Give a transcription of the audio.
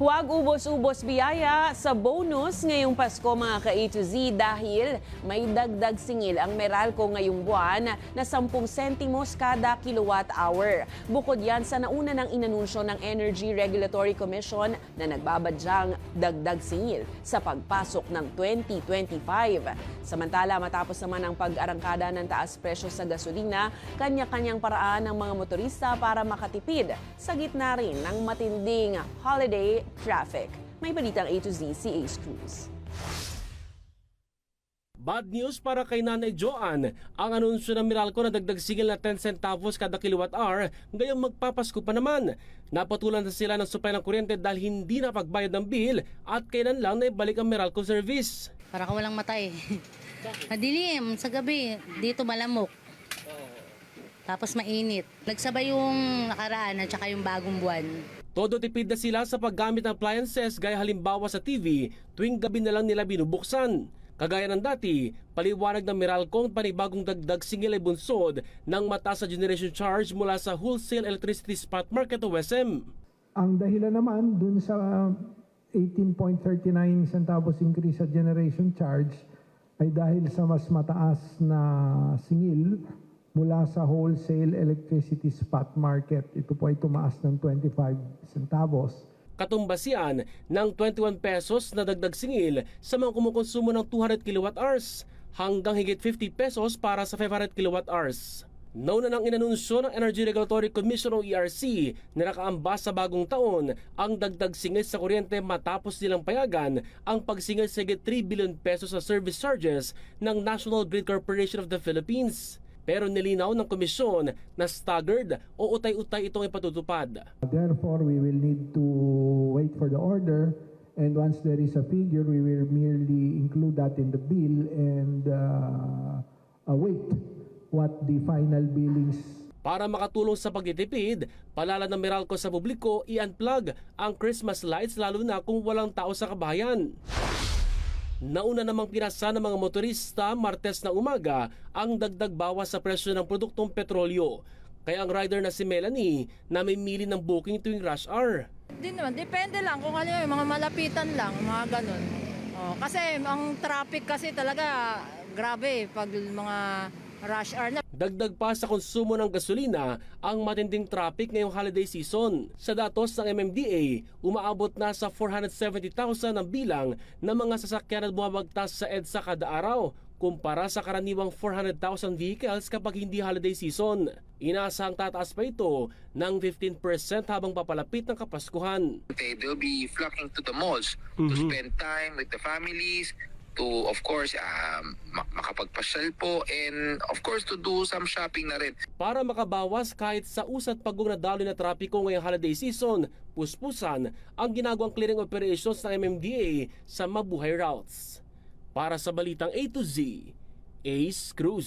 Huwag ubos-ubos biyaya sa bonus ngayong Pasko mga ka-A to Z dahil may dagdag singil ang Meralco ngayong buwan na 10 sentimos kada kilowatt hour. Bukod yan sa nauna ng inanunsyo ng Energy Regulatory Commission na nagbabadyang dagdag singil sa pagpasok ng 2025. Samantala, matapos naman ang pag-arangkada ng taas presyo sa gasolina, kanya-kanyang paraan ng mga motorista para makatipid sa gitna rin ng matinding holiday traffic. May balitang A to Z si Ace Cruz. Bad news para kay Nanay Joanne. Ang anunsyo ng Meralco na dagdag singil na 10 centavos kada kilowatt hour ngayong magpapasko pa naman. Napatulan na sila ng supply ng kuryente dahil hindi napagbayad ng bill at kailan lang na ibalik ang Meralco service. Para ka walang matay. Madilim sa gabi, dito malamok. Tapos mainit. Nagsabay yung nakaraan at saka yung bagong buwan. Todo tipid na sila sa paggamit ng appliances gaya halimbawa sa TV tuwing gabi na lang nila binubuksan. Kagaya ng dati, paliwanag ng Meralco ang panibagong dagdag singil ay bunsod ng mataas sa generation charge mula sa Wholesale Electricity Spot Market o WESM. Ang dahilan naman dun sa 18.39 centavos increase sa generation charge ay dahil sa mas mataas na singil mula sa Wholesale Electricity Spot Market. Ito po ay tumaas ng 25 centavos. Katumbas yan ng 21 pesos na dagdag singil sa mga kumukonsumo ng 200 kilowatt hours hanggang higit 50 pesos para sa 500 kilowatt hours. Nauna nang inanunsyo ng Energy Regulatory Commission o ERC na nakaambas sa bagong taon ang dagdag singil sa kuryente matapos nilang payagan ang pagsingil sa higit 3 billion pesos sa service charges ng National Grid Corporation of the Philippines. Pero nilinaw ng komisyon na staggered o utay-utay itong ipatutupad. Therefore, we will need to wait for the order, and once there is a figure, we will merely include that in the bill and await what the final billings. Para makatulong sa pagtitipid, palala ng Meralco sa publiko i-unplug ang Christmas lights lalo na kung walang tao sa kabahayan. Nauna namang pinasa ng mga motorista Martes na umaga ang dagdag bawas sa presyo ng produktong petrolyo. Kaya ang rider na si Melanie namimili ng booking tuwing rush hour. Hindi naman, depende lang kung ano yung mga malapitan lang, mga ganun. Kasi ang traffic kasi talaga grabe pag mga rush hour na. Dagdag pa sa konsumo ng gasolina ang matinding traffic ngayong holiday season. Sa datos ng MMDA, umaabot na sa 470,000 ang bilang ng mga sasakyan na bumabagtas sa EDSA kada araw kumpara sa karaniwang 400,000 vehicles kapag hindi holiday season. Inaasahang tataas pa ito ng 15% habang papalapit ng Kapaskuhan. They'll be flocking to the malls to spend time with the families, to of course makapagpasyal po, and of course to do some shopping na rin. Para makabawas kahit sa usat pagong nadaloy na trapiko ngayong holiday season, puspusan ang ginagawang clearing operations ng MMDA sa mabuhay routes. Para sa Balitang A to Z, Ace Cruz.